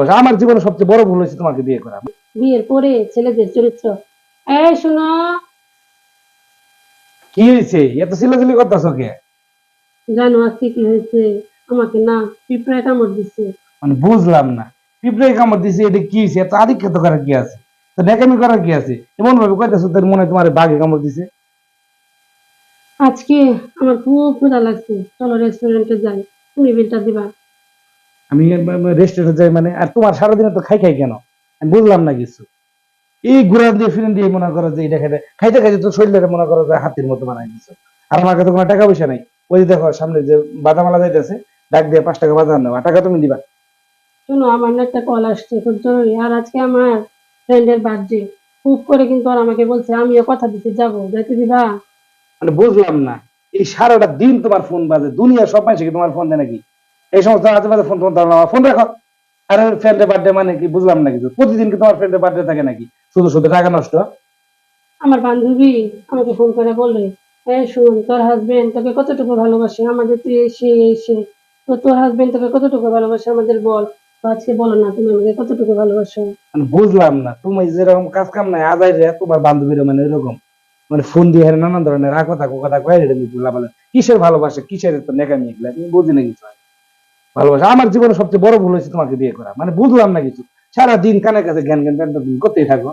ভালোবাসা। আমার জীবনে সবচেয়ে বড় ভুল হয়েছে তোমাকে বিয়ে করা। বিয়ের পরে ছেলেদের চরিত্র। এই শোনো, কি হয়েছে এত চিল্লাচিল্লি করতেছো কে? জানো আজকে কি হয়েছে? আমাকে না পিঁপড়ায় কামড় দিচ্ছে। মানে বুঝলাম না, পিঁপড়ে কামড় দিছে, এটা কি হয়েছে? এত আদিক্ষেত করার কি আছে? তো নেকামি করার কি আছে? এমন ভাবে কইতেছো তোর মনে হয় তোমার বাঘে কামড় দিছে। আজকে আমার খুব ক্ষুধা লাগছে, চলো রেস্টুরেন্টে যাই, তুমি বিলটা দিবা। আমি রেস্টুরেন্টে যাই মানে? আর তোমার সারাদিনে তো খাই খাই কেন? আমি বুঝলাম না কিছু। এই ঘোরা দিয়ে ফিরেন দিয়ে মনে করো যে এটা খাইতে খাইতে খাইতে তো শরীরে মনে করো যে হাতির মতো বানাই দিচ্ছে। আর আমার কাছে কোনো টাকা পয়সা নাই। ওই যে দেখো সামনে যে বাদামালা যাইতেছে, ডাক দিয়ে 5 টাকা বাজার নেওয়া, টাকা তুমি দিবা। শোনো, আমার না একটা কল আসছে খুব জরুরি, আর আজকে আমার ফ্রেন্ডের বার্থডে। খুব করে কিন্তু আর আমাকে বলছে, আমিও কথা দিতে যাবো, যাইতে দিবা? মানে বুঝলাম না, এই সারাটা দিন তোমার ফোন বাজে, দুনিয়া সব মানুষ কি তোমার ফোন দেয় নাকি? এই সমস্ত আজে বাজে ফোন তোমার ধরো না, ফোন রাখো। আর ফ্রেন্ডের বার্থডে মানে কি? বুঝলাম না কিছু। প্রতিদিন কি তোমার ফ্রেন্ডের বার্থডে থাকে নাকি? শুধু শুধু টাকা নষ্ট। আমার বান্ধবী আমাকে ফোন করে বললে, এই শুন, তোর হাজবেন্ড তোকে কতটুকু ভালোবাসে, আমাদের তুই এসে এসে তো তোর হাজবেন্ড তোকে কতটুকু ভালোবাসে আমাদের বল। তো আজকে বলো না, তুমি আমাকে কতটুকু ভালোবাসো। মানে বুঝলাম না, তুমি যেরকম কাজ কাম নাই আদায় রে তোমার বান্ধবীরা মানে এরকম মানে ফোন দিয়ে হেরে নানান ধরনের কথা কথা কয়ে রেখে দিতে লাভালে। কিসের ভালোবাসা, কিসের তো নেকামি এগুলা তুমি বুঝি না কিছু। ভালোবাসা আমার জীবনে সবচেয়ে বড় ভুল হয়েছে তোমাকে বিয়ে করা। মানে বুঝলাম না কিছু। সারাদিন কানের কাছে জ্ঞান জ্ঞান জ্ঞান জ্ঞান করতেই থাকো।